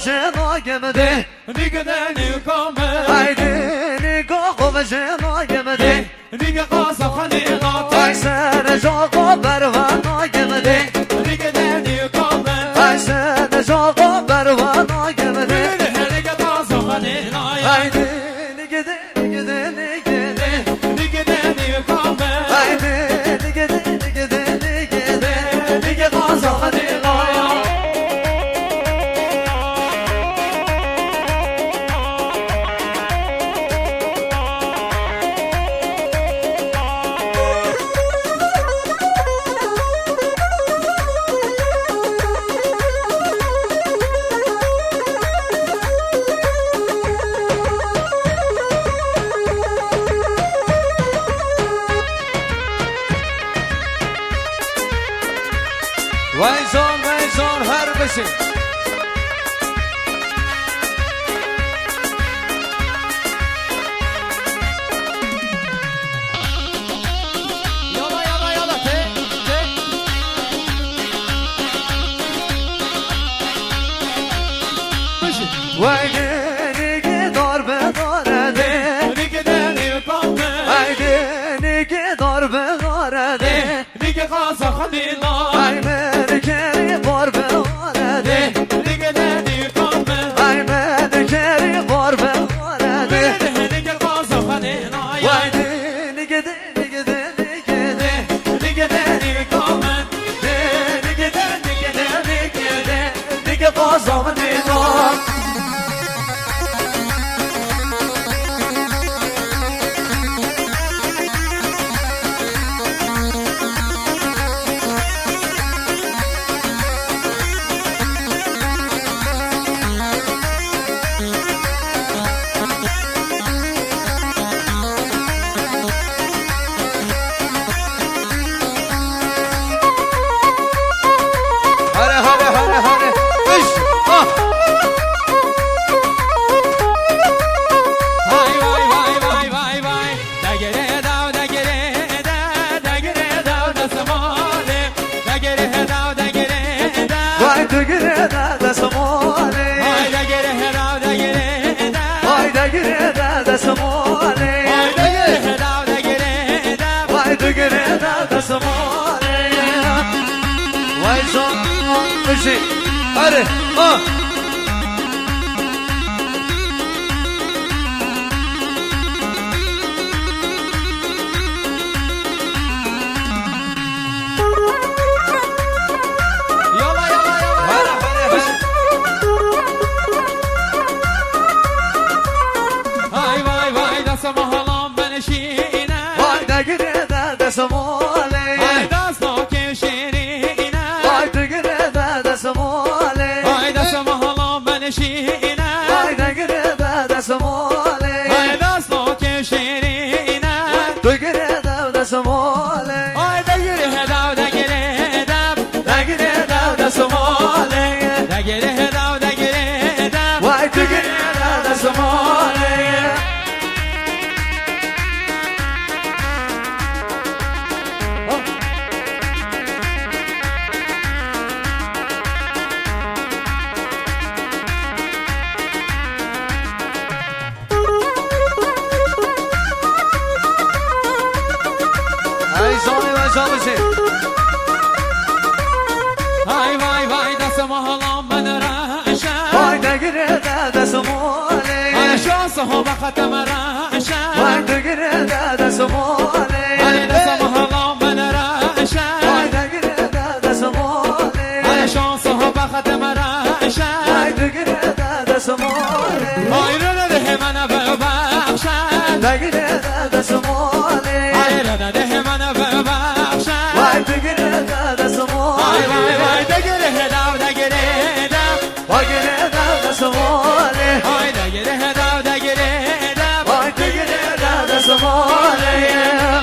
جناگمده دیگه نمیکنه haydi nikoku جناگمده دیگه قاسخانی قاطع ay sen jogo bervanagmede دیگه نمیکنه ay sen jogo bervanagmede دیگه قاسخانی haydi nigede nigede nigede دیگه نمیکنه haydi nigede nigede nigede nige qazaqani وایزان هر بشه یالا ته وایده نگه دار بدارده دیگه نمیکنه haydi nige dar begarede دیگه قاسخانی ay merkeri var begarede دیگه نمیکنه ay merkeri var begarede دیگه قاسخانی haydi nige de nige de nige de دیگه نمیکنه nige de nige de nige de nige qazamın inan Hadi, Mahalam ben şiine vay da gire da samole Hayda soke şerine haydi gire da samole Hayda mahalam ben şiine haydi gire da samole Hayda soke şerine du gire da samole Hayda yürü da gire da gire da samole da gire da gire vay du gire da samole Vay da mahalam ben raşa vay da gire da samole Ay şansı hova khatam raşa vay du gire da samole Ay da mahalam ben raşa vay da gire da samole Ay şansı hova khatam raşa vay du gire da samole Ay rana de hemana bakhsha da gire da samole Ay rana de hemana bakhsha vay du gire da samole Vay da gire da gire vay gire da samole Ay da gire da gire vay du gire da samole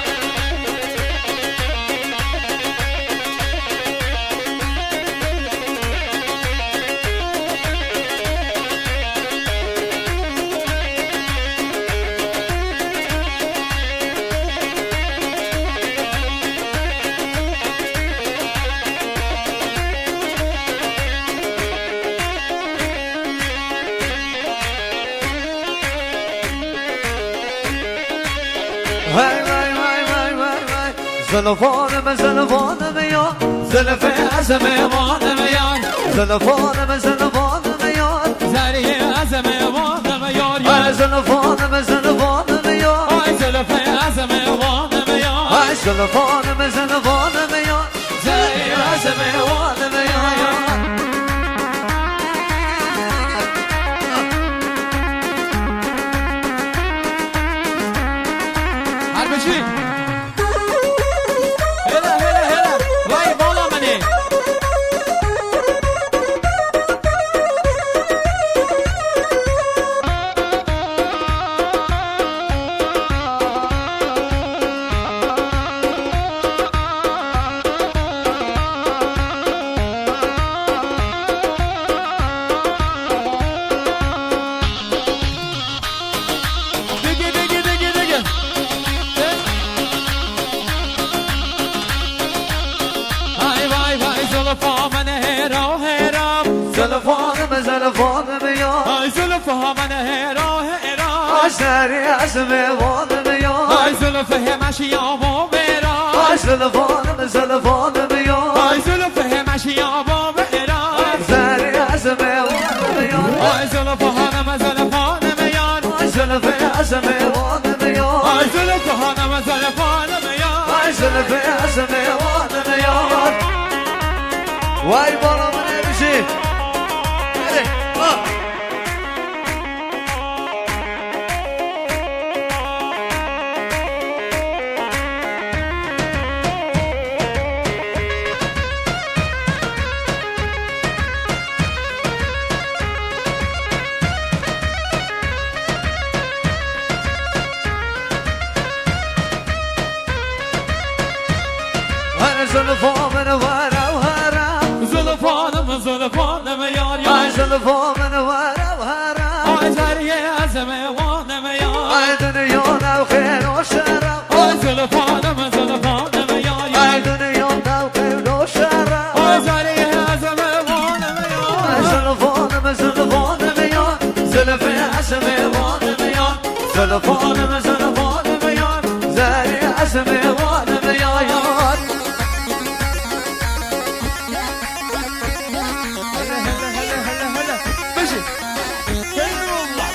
زلفانم زلفانم یار زلف عزم وانم یار زلفانم زلفانم یار زری عزم وانم یار ای زلفانم زلفانم یار ای زلف عزم وانم یار ای زلفانم زلفانم یار زری عزم وانم یار هر بشی هلا هلا هلا وای بالا منی دیگه دیگه دیگه دیگه ای وای وای زلفا من هرا هرا زلفانم زلفانم یار ای زلفا من هرا هرا ای زری عزم وانم یار ای زلف همش یابا برا ای زلفانم زلفانم یار ای زلف همش یابا برا زری عزم وانم یار ای زلف هنم زلفانم یار ای زلف عزم وانم یار ای زلف هنم زلفانم یار ای زلف عزم وانم یار وای بالا من نمیشی زلفان ورا ورا زلفانم زلفانم یار یار زلفان ورا ورا ای زری عزم وانم یار ای دنیا نو خیر و شر ای زلفانم زلفانم یار ای یار دنیا نو خیر و شر ای زری عزم وانم یار زلفانم زلفانم یار زلف عزم وانم یار زلفانم زلفانم یار زری عزم وانم یار بشی خیر والله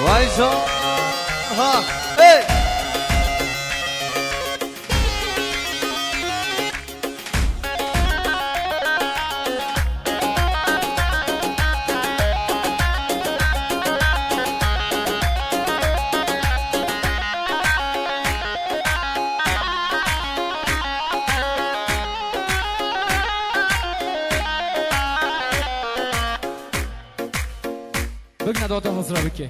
وای زو ها ای بگو نداده حضره بکی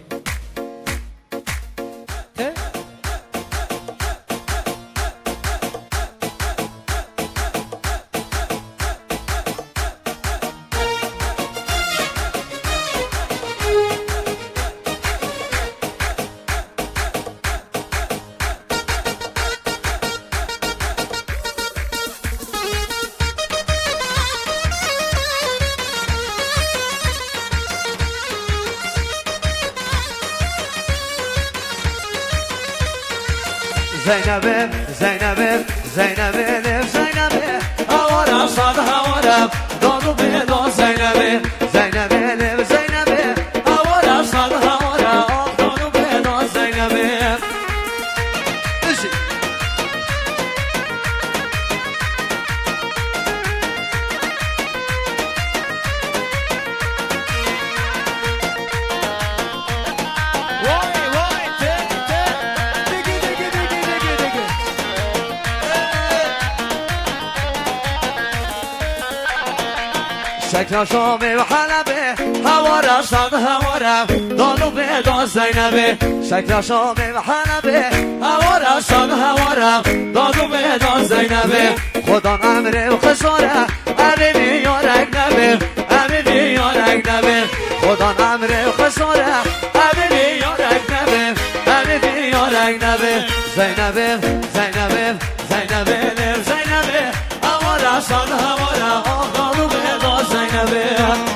Zeynep'im, Zeynep'im, Zeynep'im, Zeynep'im Havaram sadı havaram, donu beni don Zeynep'im Zeynep'im, Zeynep'im Havaram sadı havaram, donu beni don Zeynep'im Düşün شکل شامی و حلبه هوا رفتن هوا رفت دانو به دان زینبه شکل شامی و حلبه هوا رفتن هوا رفت دانو به دان زینبه خدا امره و خساره امی بیارک نبه امی بیارک نبه خدا امره و خساره امی بیارک نبه امی بیارک نبه زینبه زینبه زینبه زینبه هوا رفتن هوا رفت دانو به دان زینبه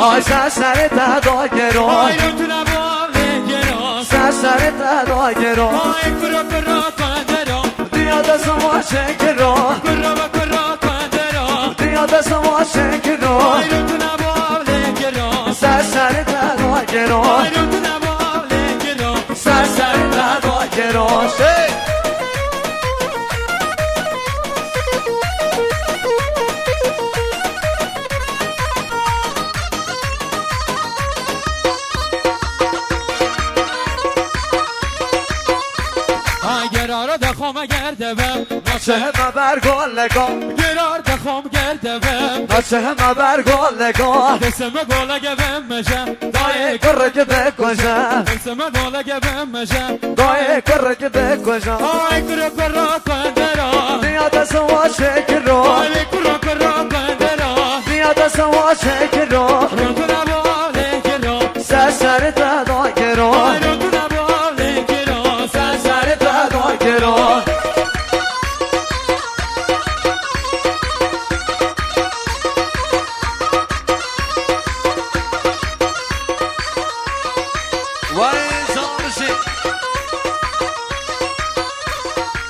آی سر تدا گرون آی رو تو نباب گرون سر تدا گرون آی کرا کرا کندرون دیا دست واشه گرون کرا و کرا کندرون دیا دست واشه گرون آی رو تو نباب گرون سر تدا گرون آی رو تو نباب گرون سر تدا گرون گرار دخوام گرده بم ناچه همه برگل نگاه گرار دخوام گرده بم ناچه همه برگل نگاه دسم گلگه بم مشم دای کرک بکشم دسم گلگه بم مشم دای کرک بکشم آی کرا کرا کندرون دیا دست واشه گرون آی کرا کرا کندرون دیا دست واشه گرون رو تو نباب گرون سر تدا گرون آی رو تو نباب گرون سر تدا گرون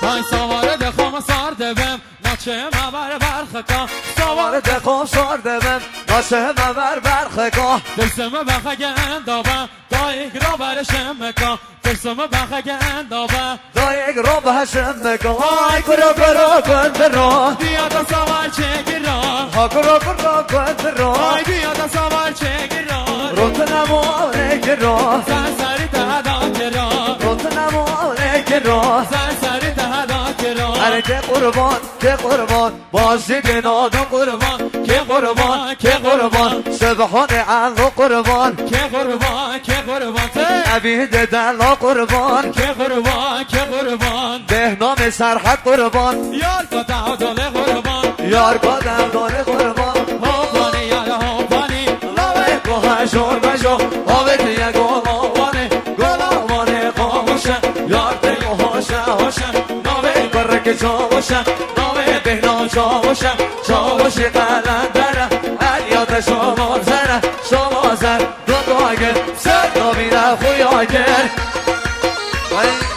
آی سوار دخوام سارده بم ناچه مبر برخکا سوار دخوام سارده بم ناچه همه برخکا دسم بخگه اندابم دایگ را برشم مکا دسم بخگه اندابم دایگ رو بهشم بکن های کرو کرو کن رو بیا تا سوار چه گران ها کرو کرو کن رو آی بیا تا سوار چه گران رو تنمونه گرون سری تهدا گران رو تنمونه گرون سری تهدا گران هر که قربان بازی نادم قربان که قربان که قربان سبحان الله قربان که قربان که قربان عبید دلا قربان که قربان که قربان بهنام سرحد قربان یار قطع دل قربان یار قدم داره قربان هوبانی یار هوبانی لاوه گوه شور بشو آوه دیگه گوه گلامانه خاموشه یار دیگه هاشه ناوه برک چاوشه ناوه بهنام چاوشه قلندره علیات شما زر دو داگر سر نامیره خویاگر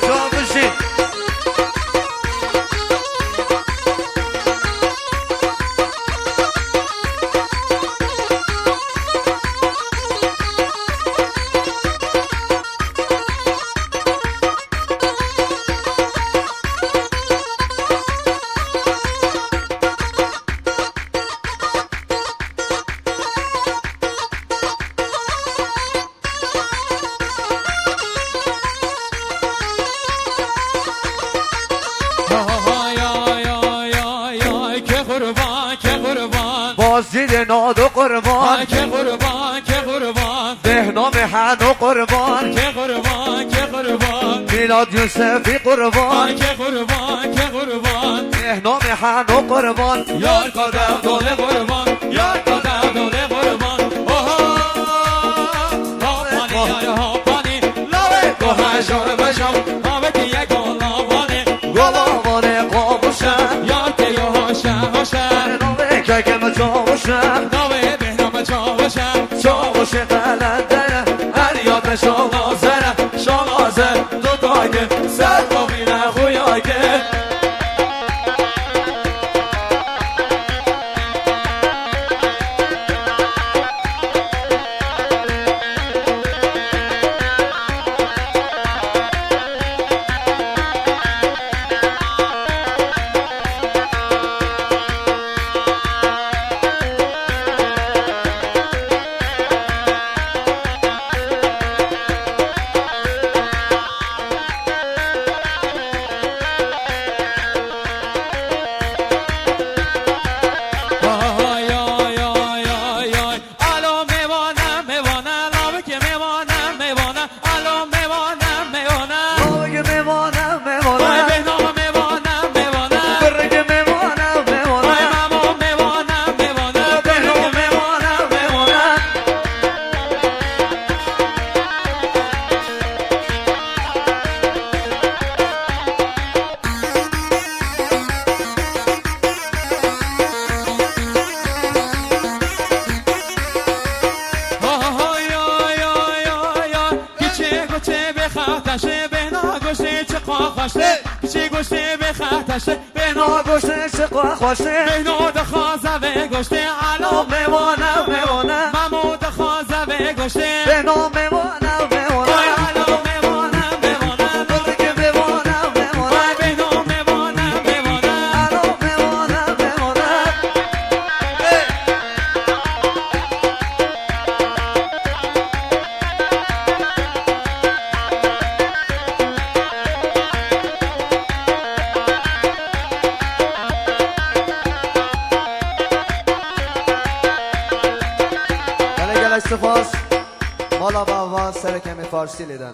چاوشی بازدید نادو قربان که قربان که قربان بهنام حنو قربان که قربان که قربان میلاد یوسفی قربان که قربان که قربان بهنام حنو قربان یار قدم دل قربان یار قدم دل قربان آبت یک گلابانه گلابانه قابوشم یار که یه هاشم نامه که کم چاوشم نامه بهنام چاوشم چاوش قلندره هر یاد شالازره شالازه دو تایه سر بابینه خویایه چی گوشه به خطشه به ناگوشه چقا خوشه به نود خوازه به گوشه علام میمانم میمانم ممود خوازه به گوشه به نام میمانم میمانم علام میمانم میمانم بلکه میمانم میمانم به نام میمانم میمانم علام میمانم میمانم سپاس مالا بابا سر کمی فارسی لیدن